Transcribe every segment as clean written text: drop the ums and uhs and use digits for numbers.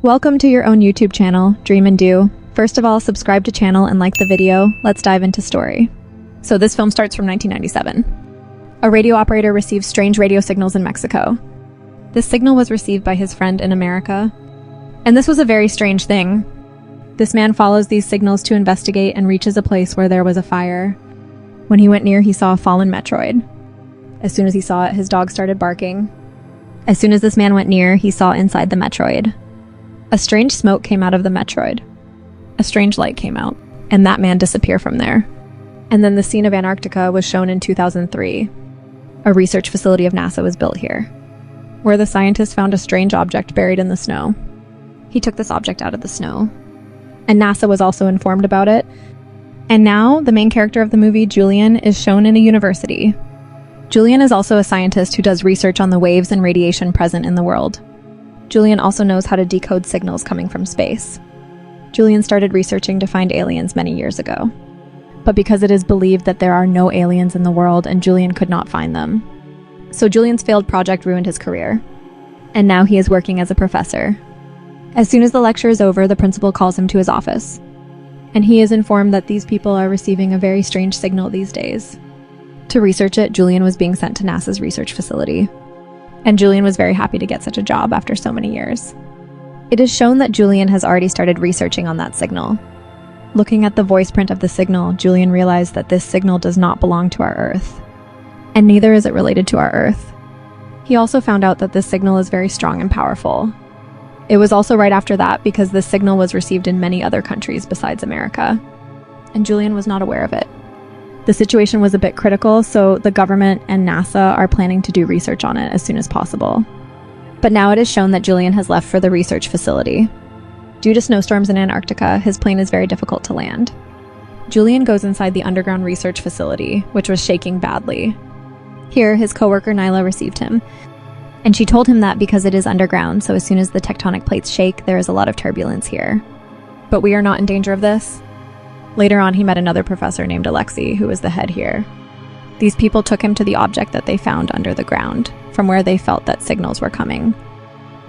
Welcome to your own YouTube channel, Dream and Do. First of all, subscribe to channel and like the video. Let's dive into story. So this film starts from 1997. A radio operator receives strange radio signals in Mexico. This signal was received by his friend in America. And this was a very strange thing. This man follows these signals to investigate and reaches a place where there was a fire. When he went near, he saw a fallen Metroid. As soon as he saw it, his dog started barking. As soon as this man went near, he saw inside the Metroid. A strange smoke came out of the Metroid. A strange light came out, and that man disappeared from there. And then the scene of Antarctica was shown in 2003. A research facility of NASA was built here, where the scientists found a strange object buried in the snow. He took this object out of the snow, and NASA was also informed about it. And now, the main character of the movie, Julian, is shown in a university. Julian is also a scientist who does research on the waves and radiation present in the world. Julian also knows how to decode signals coming from space. Julian started researching to find aliens many years ago. But because it is believed that there are no aliens in the world and Julian could not find them. So Julian's failed project ruined his career. And now he is working as a professor. As soon as the lecture is over, the principal calls him to his office. And he is informed that these people are receiving a very strange signal these days. To research it, Julian was being sent to NASA's research facility. And Julian was very happy to get such a job after so many years. It is shown that Julian has already started researching on that signal. Looking at the voice print of the signal, Julian realized that this signal does not belong to our Earth. And neither is it related to our Earth. He also found out that this signal is very strong and powerful. It was also right after that because this signal was received in many other countries besides America. And Julian was not aware of it. The situation was a bit critical, so the government and NASA are planning to do research on it as soon as possible. But now it is shown that Julian has left for the research facility. Due to snowstorms in Antarctica, his plane is very difficult to land. Julian goes inside the underground research facility, which was shaking badly. Here, his coworker Nyla received him, and she told him that because it is underground, so as soon as the tectonic plates shake, there is a lot of turbulence here. But we are not in danger of this. Later on, he met another professor named Alexei, who was the head here. These people took him to the object that they found under the ground, from where they felt that signals were coming.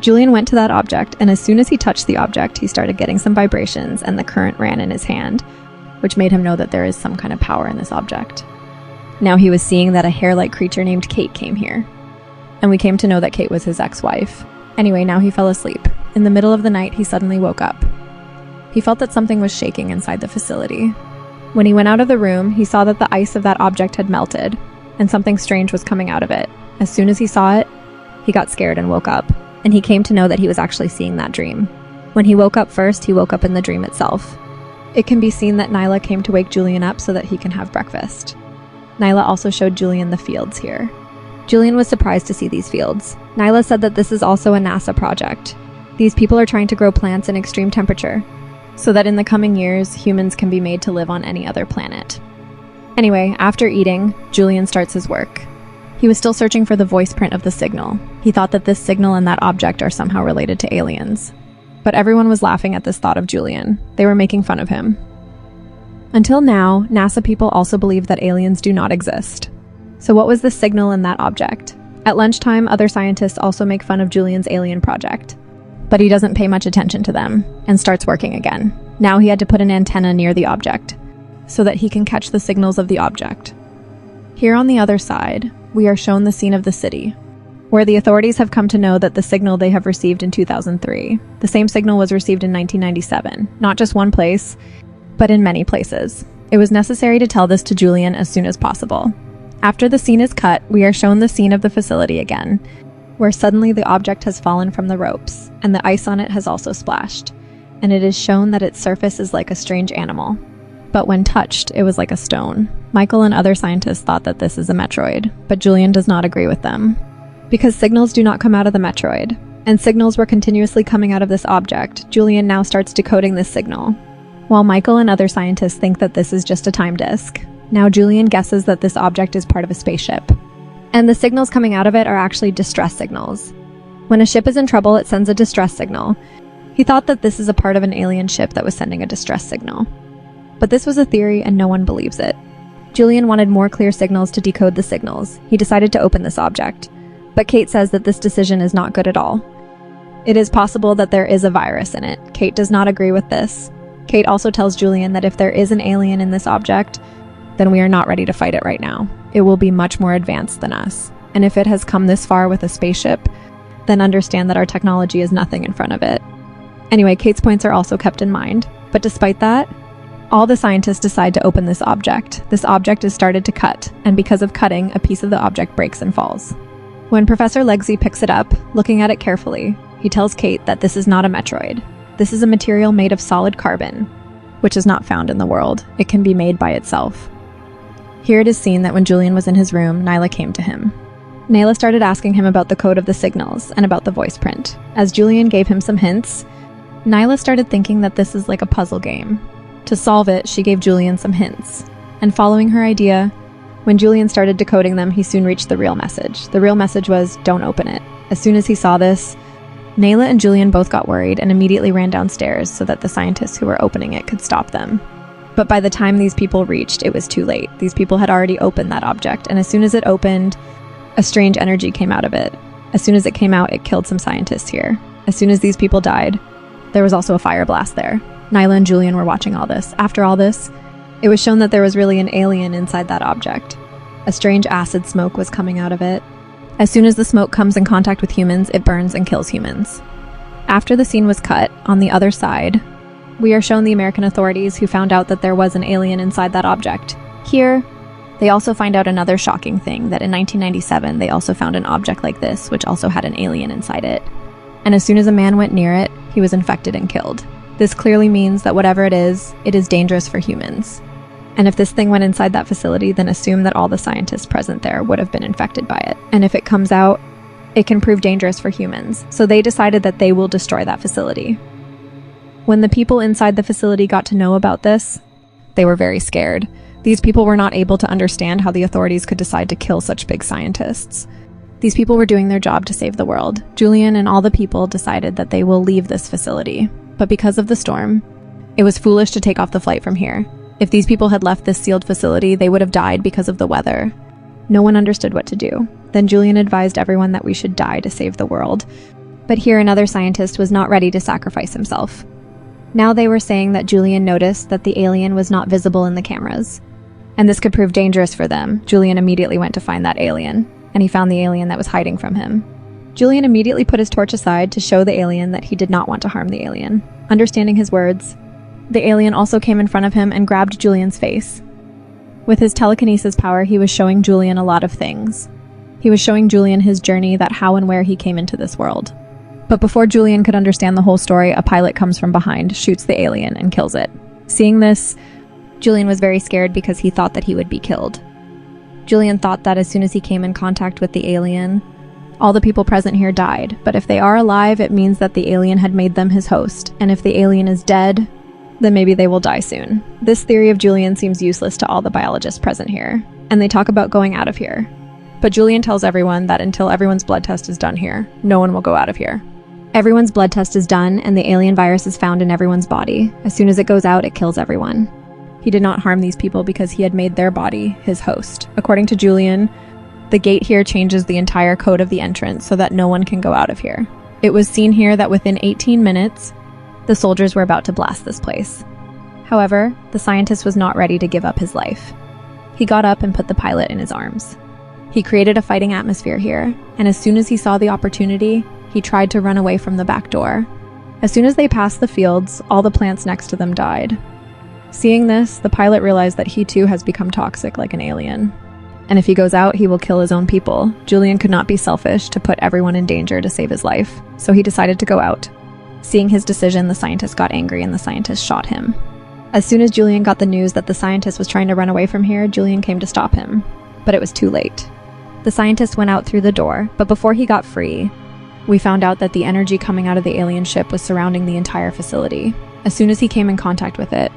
Julian went to that object, and as soon as he touched the object, he started getting some vibrations, and the current ran in his hand, which made him know that there is some kind of power in this object. Now he was seeing that a hair-like creature named Kate came here, and we came to know that Kate was his ex-wife. Anyway, now he fell asleep. In the middle of the night, he suddenly woke up. He felt that something was shaking inside the facility. When he went out of the room, he saw that the ice of that object had melted, and something strange was coming out of it. As soon as he saw it, he got scared and woke up, and he came to know that he was actually seeing that dream. When he woke up first, he woke up in the dream itself. It can be seen that Nyla came to wake Julian up so that he can have breakfast. Nyla also showed Julian the fields here. Julian was surprised to see these fields. Nyla said that this is also a NASA project. These people are trying to grow plants in extreme temperature, so that in the coming years, humans can be made to live on any other planet. Anyway, after eating, Julian starts his work. He was still searching for the voice print of the signal. He thought that this signal and that object are somehow related to aliens. But everyone was laughing at this thought of Julian. They were making fun of him. Until now, NASA people also believe that aliens do not exist. So what was the signal in that object? At lunchtime, other scientists also make fun of Julian's alien project. But he doesn't pay much attention to them, and starts working again. Now he had to put an antenna near the object, so that he can catch the signals of the object. Here on the other side, we are shown the scene of the city, where the authorities have come to know that the signal they have received in 2003, the same signal was received in 1997, not just one place, but in many places. It was necessary to tell this to Julian as soon as possible. After the scene is cut, we are shown the scene of the facility again, where suddenly the object has fallen from the ropes, and the ice on it has also splashed, and it is shown that its surface is like a strange animal. But when touched, it was like a stone. Michael and other scientists thought that this is a Metroid, but Julian does not agree with them. Because signals do not come out of the Metroid, and signals were continuously coming out of this object, Julian now starts decoding this signal. While Michael and other scientists think that this is just a time disk, now Julian guesses that this object is part of a spaceship. And the signals coming out of it are actually distress signals. When a ship is in trouble, it sends a distress signal. He thought that this is a part of an alien ship that was sending a distress signal. But this was a theory and no one believes it. Julian wanted more clear signals to decode the signals. He decided to open this object. But Kate says that this decision is not good at all. It is possible that there is a virus in it. Kate does not agree with this. Kate also tells Julian that if there is an alien in this object, then we are not ready to fight it right now. It will be much more advanced than us. And if it has come this far with a spaceship, then understand that our technology is nothing in front of it. Anyway, Kate's points are also kept in mind. But despite that, all the scientists decide to open this object. This object is started to cut, and because of cutting, a piece of the object breaks and falls. When Professor Legsy picks it up, looking at it carefully, he tells Kate that this is not a metroid. This is a material made of solid carbon, which is not found in the world. It can be made by itself. Here it is seen that when Julian was in his room, Nyla came to him. Nyla started asking him about the code of the signals and about the voice print. As Julian gave him some hints, Nyla started thinking that this is like a puzzle game. To solve it, she gave Julian some hints. And following her idea, when Julian started decoding them, he soon reached the real message. The real message was, don't open it. As soon as he saw this, Nyla and Julian both got worried and immediately ran downstairs so that the scientists who were opening it could stop them. But by the time these people reached, it was too late. These people had already opened that object, and as soon as it opened, a strange energy came out of it. As soon as it came out, it killed some scientists here. As soon as these people died, there was also a fire blast there. Nyla and Julian were watching all this. After all this, it was shown that there was really an alien inside that object. A strange acid smoke was coming out of it. As soon as the smoke comes in contact with humans, it burns and kills humans. After the scene was cut, on the other side, we are shown the American authorities who found out that there was an alien inside that object. Here, they also find out another shocking thing, that in 1997 they also found an object like this, which also had an alien inside it. And as soon as a man went near it, he was infected and killed. This clearly means that whatever it is dangerous for humans. And if this thing went inside that facility, then assume that all the scientists present there would have been infected by it. And if it comes out, it can prove dangerous for humans. So they decided that they will destroy that facility. When the people inside the facility got to know about this, they were very scared. These people were not able to understand how the authorities could decide to kill such big scientists. These people were doing their job to save the world. Julian and all the people decided that they will leave this facility. But because of the storm, it was foolish to take off the flight from here. If these people had left this sealed facility, they would have died because of the weather. No one understood what to do. Then Julian advised everyone that we should die to save the world. But here another scientist was not ready to sacrifice himself. Now they were saying that Julian noticed that the alien was not visible in the cameras. And this could prove dangerous for them. Julian immediately went to find that alien, and he found the alien that was hiding from him. Julian immediately put his torch aside to show the alien that he did not want to harm the alien. Understanding his words, the alien also came in front of him and grabbed Julian's face. With his telekinesis power, he was showing Julian a lot of things. He was showing Julian his journey, that how and where he came into this world. But before Julian could understand the whole story, a pilot comes from behind, shoots the alien, and kills it. Seeing this, Julian was very scared because he thought that he would be killed. Julian thought that as soon as he came in contact with the alien, all the people present here died. But if they are alive, it means that the alien had made them his host. And if the alien is dead, then maybe they will die soon. This theory of Julian seems useless to all the biologists present here, and they talk about going out of here. But Julian tells everyone that until everyone's blood test is done here, no one will go out of here. Everyone's blood test is done, and the alien virus is found in everyone's body. As soon as it goes out, it kills everyone. He did not harm these people because he had made their body his host. According to Julian, the gate here changes the entire code of the entrance so that no one can go out of here. It was seen here that within 18 minutes, the soldiers were about to blast this place. However, the scientist was not ready to give up his life. He got up and put the pilot in his arms. He created a fighting atmosphere here, and as soon as he saw the opportunity, he tried to run away from the back door. As soon as they passed the fields, all the plants next to them died. Seeing this, the pilot realized that he too has become toxic like an alien. And if he goes out, he will kill his own people. Julian could not be selfish to put everyone in danger to save his life, so he decided to go out. Seeing his decision, the scientist got angry and the scientist shot him. As soon as Julian got the news that the scientist was trying to run away from here, Julian came to stop him. But it was too late. The scientist went out through the door, but before he got free, we found out that the energy coming out of the alien ship was surrounding the entire facility. As soon as he came in contact with it,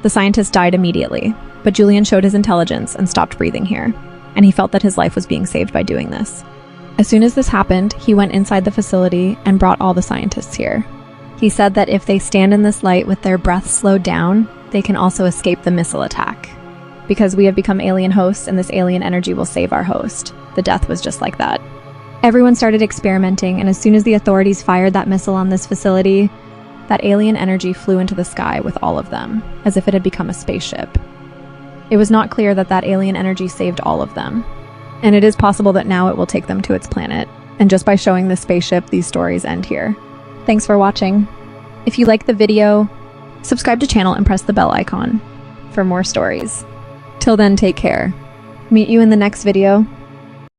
the scientist died immediately, but Julian showed his intelligence and stopped breathing here, and he felt that his life was being saved by doing this. As soon as this happened, he went inside the facility and brought all the scientists here. He said that if they stand in this light with their breath slowed down, they can also escape the missile attack. Because we have become alien hosts and this alien energy will save our host. The death was just like that. Everyone started experimenting, and as soon as the authorities fired that missile on this facility, that alien energy flew into the sky with all of them, as if it had become a spaceship. It was not clear that that alien energy saved all of them, and it is possible that now it will take them to its planet, and just by showing the spaceship, these stories end here. Thanks for watching. If you like the video, subscribe to the channel and press the bell icon for more stories. Till then, take care. Meet you in the next video.